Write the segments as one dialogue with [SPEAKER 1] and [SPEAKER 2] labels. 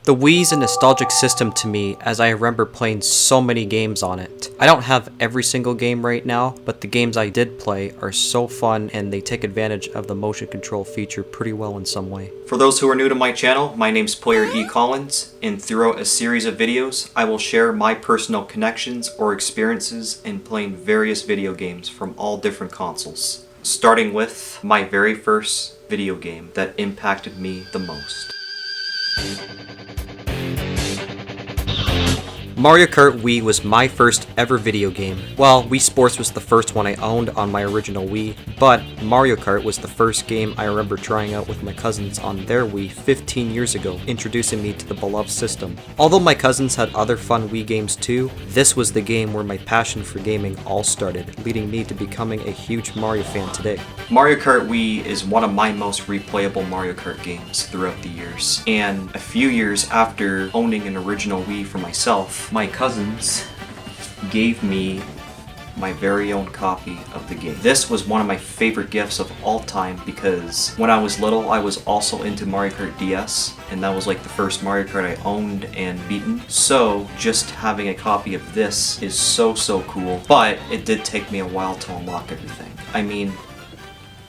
[SPEAKER 1] The Wii's a nostalgic system to me as I remember playing so many games on it. I don't have every single game right now, but the games I did play are so fun and they take advantage of the motion control feature pretty well in some way. For those who are new to my channel, my name's Player E. Collins, and throughout a series of videos, I will share my personal connections or experiences in playing various video games from all different consoles. Starting with my very first video game that impacted me the most. Mario Kart Wii was my first ever video game. Well, Wii Sports was the first one I owned on my original Wii, but Mario Kart was the first game I remember trying out with my cousins on their Wii 15 years ago, introducing me to the beloved system. Although my cousins had other fun Wii games too, this was the game where my passion for gaming all started, leading me to becoming a huge Mario fan today. Mario Kart Wii is one of my most replayable Mario Kart games throughout the years, and a few years after owning an original Wii for myself, my cousins gave me my very own copy of the game. This was one of my favorite gifts of all time because when I was little I was also into Mario Kart DS, and that was like the first Mario Kart I owned and beaten. So just having a copy of this is so cool, but it did take me a while to unlock everything. I mean,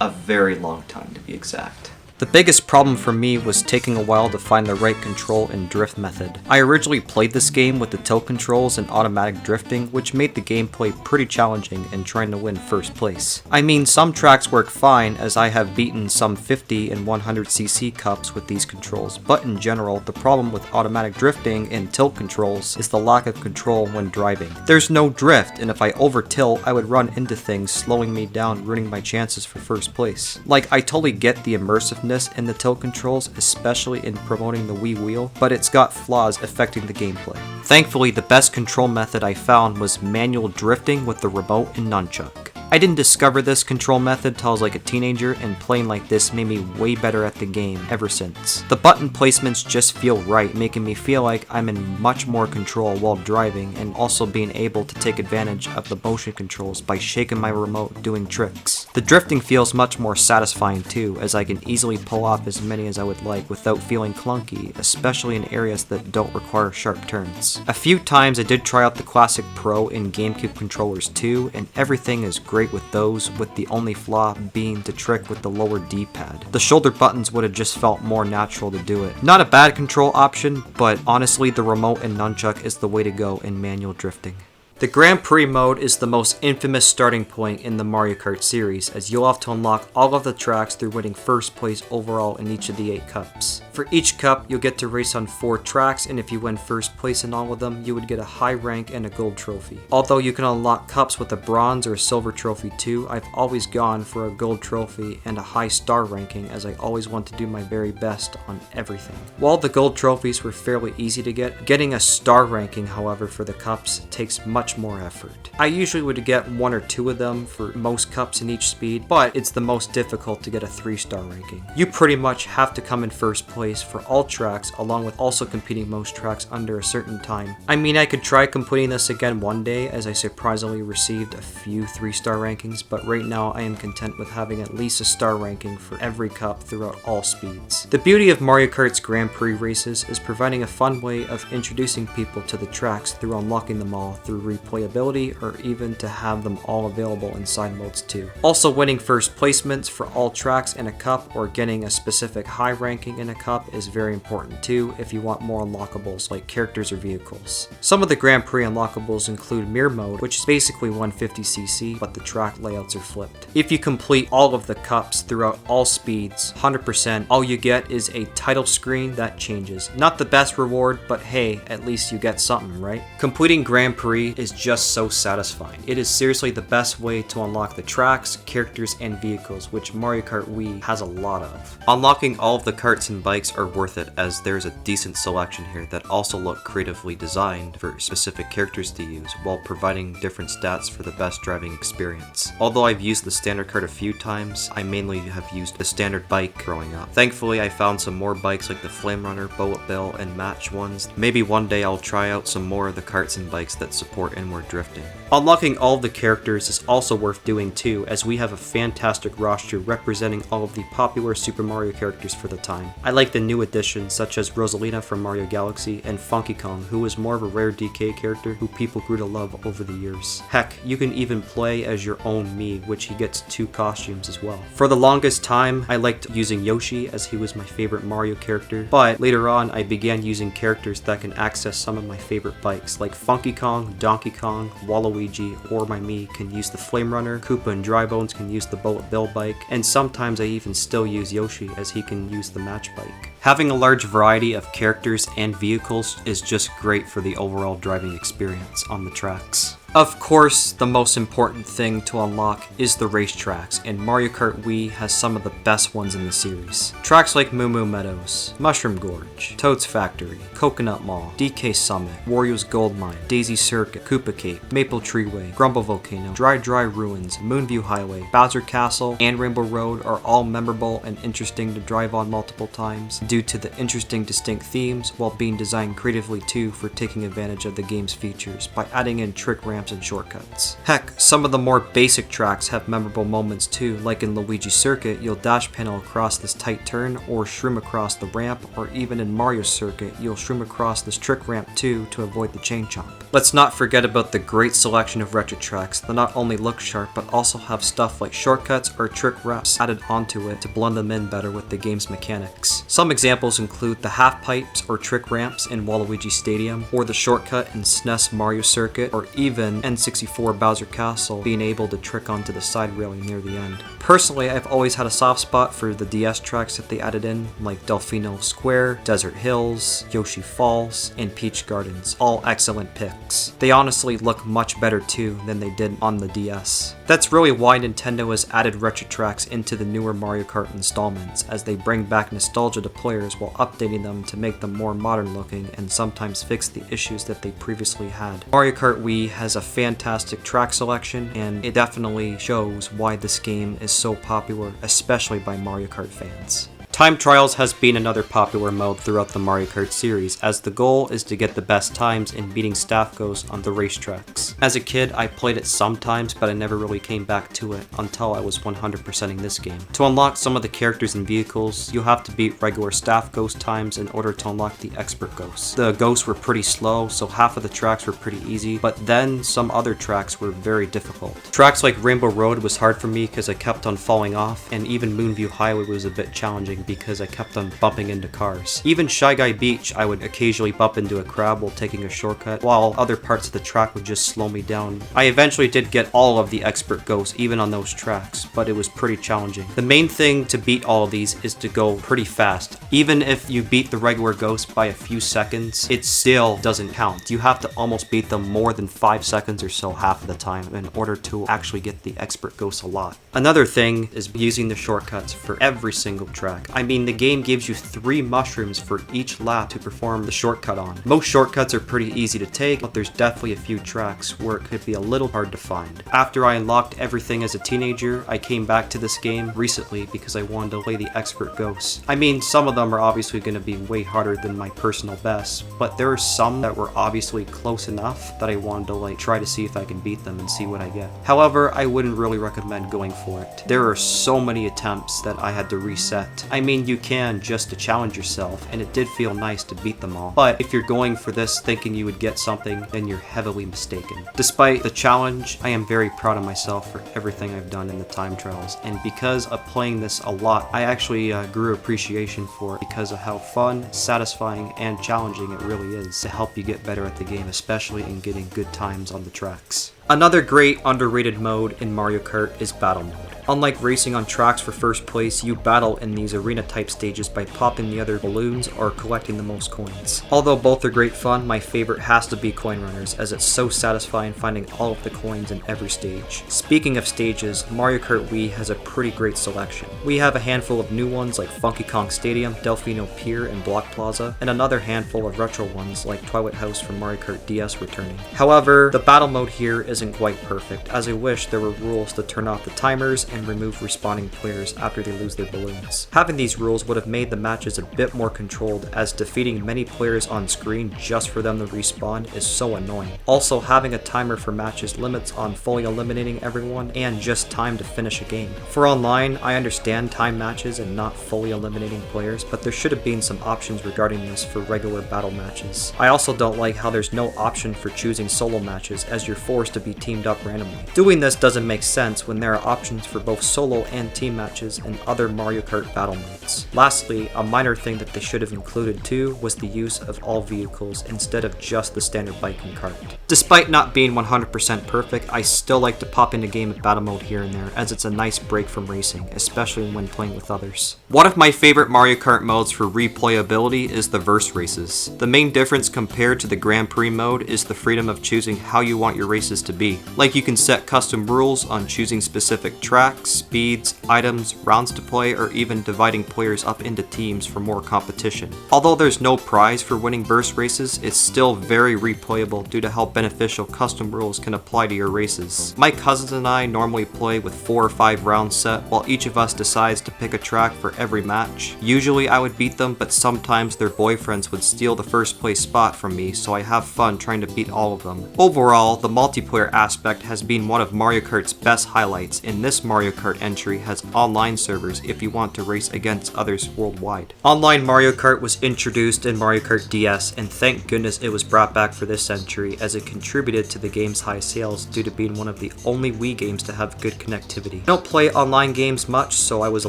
[SPEAKER 1] a very long time to be exact. The biggest problem for me was taking a while to find the right control and drift method. I originally played this game with the tilt controls and automatic drifting, which made the gameplay pretty challenging in trying to win first place. I mean, some tracks work fine as I have beaten some 50 and 100cc cups with these controls, but in general, the problem with automatic drifting and tilt controls is the lack of control when driving. There's no drift, and if I over tilt, I would run into things, slowing me down, ruining my chances for first place. Like, I totally get the immersiveness in the tilt controls, especially in promoting the Wii wheel, but it's got flaws affecting the gameplay. Thankfully, the best control method I found was manual drifting with the remote and nunchuck. I didn't discover this control method till I was like a teenager, and playing like this made me way better at the game ever since. The button placements just feel right, making me feel like I'm in much more control while driving, and also being able to take advantage of the motion controls by shaking my remote doing tricks. The drifting feels much more satisfying too, as I can easily pull off as many as I would like without feeling clunky, especially in areas that don't require sharp turns. A few times I did try out the classic Pro and GameCube controllers too, and everything is great with those, with the only flaw being the trick with the lower D-pad. The shoulder buttons would have just felt more natural to do it. Not a bad control option, but honestly the remote and nunchuck is the way to go in manual drifting. The Grand Prix mode is the most infamous starting point in the Mario Kart series, as you'll have to unlock all of the tracks through winning first place overall in each of the 8 cups. For each cup, you'll get to race on 4 tracks, and if you win first place in all of them, you would get a high rank and a gold trophy. Although you can unlock cups with a bronze or a silver trophy too, I've always gone for a gold trophy and a high star ranking, as I always want to do my very best on everything. While the gold trophies were fairly easy to get, getting a star ranking, however, for the cups takes much more effort. I usually would get 1 or 2 of them for most cups in each speed, but it's the most difficult to get a 3-star ranking. You pretty much have to come in first place for all tracks, along with also completing most tracks under a certain time. I mean, I could try completing this again one day, as I surprisingly received a few 3-star rankings, but right now I am content with having at least a star ranking for every cup throughout all speeds. The beauty of Mario Kart's Grand Prix races is providing a fun way of introducing people to the tracks through unlocking them all through replayability, or even to have them all available in side modes too. Also, winning first placements for all tracks in a cup or getting a specific high ranking in a cup is very important too if you want more unlockables like characters or vehicles. Some of the Grand Prix unlockables include Mirror Mode, which is basically 150cc, but the track layouts are flipped. If you complete all of the cups throughout all speeds, 100%, all you get is a title screen that changes. Not the best reward, but hey, at least you get something, right? Completing Grand Prix is just so satisfying. It is seriously the best way to unlock the tracks, characters, and vehicles, which Mario Kart Wii has a lot of. Unlocking all of the karts and bikes are worth it, as there's a decent selection here that also look creatively designed for specific characters to use, while providing different stats for the best driving experience. Although I've used the standard kart a few times, I mainly have used the standard bike growing up. Thankfully, I found some more bikes like the Flame Runner, Bullet Bill, and Match ones. Maybe one day I'll try out some more of the karts and bikes that support and we're drifting. Unlocking all of the characters is also worth doing too, as we have a fantastic roster representing all of the popular Super Mario characters for the time. I like the new additions such as Rosalina from Mario Galaxy and Funky Kong, who is more of a rare DK character who people grew to love over the years. Heck, you can even play as your own Mii, which he gets 2 costumes as well. For the longest time, I liked using Yoshi as he was my favorite Mario character, but later on I began using characters that can access some of my favorite bikes, like Funky Kong, Donkey Kong, Waluigi, or my Mii can use the Flame Runner, Koopa and Drybones can use the Bullet Bill bike, and sometimes I even still use Yoshi as he can use the Match bike. Having a large variety of characters and vehicles is just great for the overall driving experience on the tracks. Of course, the most important thing to unlock is the racetracks, and Mario Kart Wii has some of the best ones in the series. Tracks like Moo Moo Meadows, Mushroom Gorge, Toad's Factory, Coconut Mall, DK Summit, Wario's Gold Mine, Daisy Circuit, Koopa Cape, Maple Treeway, Grumble Volcano, Dry Ruins, Moonview Highway, Bowser Castle, and Rainbow Road are all memorable and interesting to drive on multiple times due to the interesting distinct themes, while being designed creatively too for taking advantage of the game's features by adding in trick ramps and shortcuts. Heck, some of the more basic tracks have memorable moments too, like in Luigi's Circuit, you'll dash panel across this tight turn or shroom across the ramp, or even in Mario's Circuit, you'll shroom across this trick ramp too to avoid the chain chomp. Let's not forget about the great selection of retro tracks that not only look sharp but also have stuff like shortcuts or trick ramps added onto it to blend them in better with the game's mechanics. Some examples include the half pipes or trick ramps in Waluigi Stadium, or the shortcut in SNES Mario Circuit, or even N64 Bowser Castle being able to trick onto the side railing near the end. Personally, I've always had a soft spot for the DS tracks that they added in, like Delfino Square, Desert Hills, Yoshi Falls, and Peach Gardens, all excellent picks. They honestly look much better too than they did on the DS. That's really why Nintendo has added retro tracks into the newer Mario Kart installments, as they bring back nostalgia to players while updating them to make them more modern looking and sometimes fix the issues that they previously had. Mario Kart Wii has a fantastic track selection, and it definitely shows why this game is so popular, especially by Mario Kart fans. Time trials has been another popular mode throughout the Mario Kart series, as the goal is to get the best times in beating staff ghosts on the racetracks. As a kid, I played it sometimes, but I never really came back to it until I was 100%ing this game. To unlock some of the characters and vehicles, you'll have to beat regular staff ghost times in order to unlock the expert ghosts. The ghosts were pretty slow, so half of the tracks were pretty easy, but then some other tracks were very difficult. Tracks like Rainbow Road was hard for me because I kept on falling off, and even Moonview Highway was a bit challenging because I kept on bumping into cars. Even Shy Guy Beach, I would occasionally bump into a crab while taking a shortcut, while other parts of the track would just slow me down. I eventually did get all of the expert ghosts even on those tracks, but it was pretty challenging. The main thing to beat all of these is to go pretty fast. Even if you beat the regular ghost by a few seconds, it still doesn't count. You have to almost beat them more than 5 seconds or so half of the time in order to actually get the expert ghosts a lot. Another thing is using the shortcuts for every single track. I mean, the game gives you 3 mushrooms for each lap to perform the shortcut on. Most shortcuts are pretty easy to take, but there's definitely a few tracks where it could be a little hard to find. After I unlocked everything as a teenager, I came back to this game recently because I wanted to lay the expert ghosts. I mean, some of them are obviously going to be way harder than my personal best, but there are some that were obviously close enough that I wanted to try to see if I can beat them and see what I get. However, I wouldn't really recommend going for it. There are so many attempts that I had to reset. I mean, you can just to challenge yourself, and it did feel nice to beat them all. But if you're going for this thinking you would get something, then you're heavily mistaken. Despite the challenge, I am very proud of myself for everything I've done in the time trials, and because of playing this a lot, I actually grew appreciation for it because of how fun, satisfying, and challenging it really is to help you get better at the game, especially in getting good times on the tracks. Another great underrated mode in Mario Kart is Battle Mode. Unlike racing on tracks for first place, you battle in these arena type stages by popping the other balloons or collecting the most coins. Although both are great fun, my favorite has to be Coin Runners, as it's so satisfying finding all of the coins in every stage. Speaking of stages, Mario Kart Wii has a pretty great selection. We have a handful of new ones like Funky Kong Stadium, Delfino Pier, and Block Plaza, and another handful of retro ones like Twilight House from Mario Kart DS returning. However, the battle mode here isn't quite perfect, as I wish there were rules to turn off the timers and remove respawning players after they lose their balloons. Having these rules would have made the matches a bit more controlled, as defeating many players on screen just for them to respawn is so annoying. Also, having a timer for matches limits on fully eliminating everyone and just time to finish a game. For online, I understand time matches and not fully eliminating players, but there should have been some options regarding this for regular battle matches. I also don't like how there's no option for choosing solo matches, as you're forced to be teamed up randomly. Doing this doesn't make sense when there are options for both solo and team matches in other Mario Kart battle modes. Lastly, a minor thing that they should have included too was the use of all vehicles instead of just the standard bike and cart. Despite not being 100% perfect, I still like to pop in a game of battle mode here and there, as it's a nice break from racing, especially when playing with others. One of my favorite Mario Kart modes for replayability is the verse races. The main difference compared to the Grand Prix mode is the freedom of choosing how you want your races to be. Like, you can set custom rules on choosing specific tracks, speeds, items, rounds to play, or even dividing players up into teams for more competition. Although there's no prize for winning verse races, it's still very replayable due to how beneficial custom rules can apply to your races. My cousins and I normally play with 4 or 5 rounds set, while each of us decides to pick a track for every match. Usually I would beat them, but sometimes their boyfriends would steal the first place spot from me, so I have fun trying to beat all of them. Overall, the multiplayer aspect has been one of Mario Kart's best highlights, and this Mario Kart entry has online servers if you want to race against others worldwide. Online Mario Kart was introduced in Mario Kart DS, and thank goodness it was brought back for this century, as it contributed to the game's high sales due to being one of the only Wii games to have good connectivity. I don't play online games much, so I was a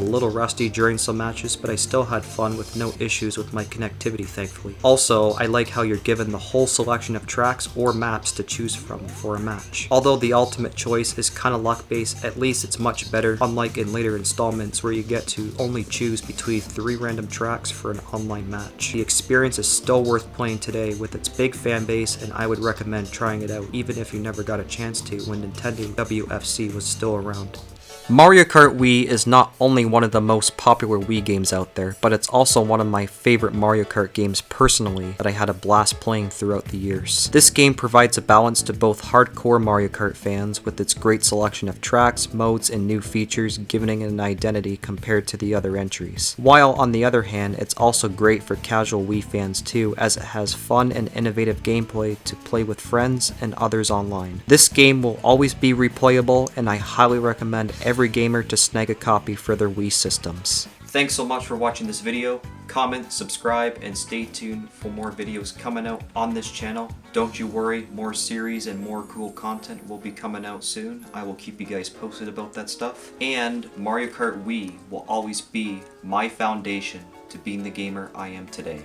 [SPEAKER 1] little rusty during some matches, but I still had fun with no issues with my connectivity, thankfully. Also, I like how you're given the whole selection of tracks or maps to choose from for a match. Although the ultimate choice is kinda luck based, at least it's much better, unlike in later installments where you get to only choose between 3 random tracks for an online match. The experience is still worth playing today with its big fan base, and I would recommend trying it out even if you never got a chance to when Nintendo WFC was still around. Mario Kart Wii is not only one of the most popular Wii games out there, but it's also one of my favorite Mario Kart games personally that I had a blast playing throughout the years. This game provides a balance to both hardcore Mario Kart fans with its great selection of tracks, modes, and new features, giving it an identity compared to the other entries. While on the other hand, it's also great for casual Wii fans too, as it has fun and innovative gameplay to play with friends and others online. This game will always be replayable, and I highly recommend every gamer to snag a copy for their Wii systems. Thanks so much for watching this video. Comment, subscribe, and stay tuned for more videos coming out on this channel. Don't you worry, more series and more cool content will be coming out soon. I will keep you guys posted about that stuff. And Mario Kart Wii will always be my foundation to being the gamer I am today.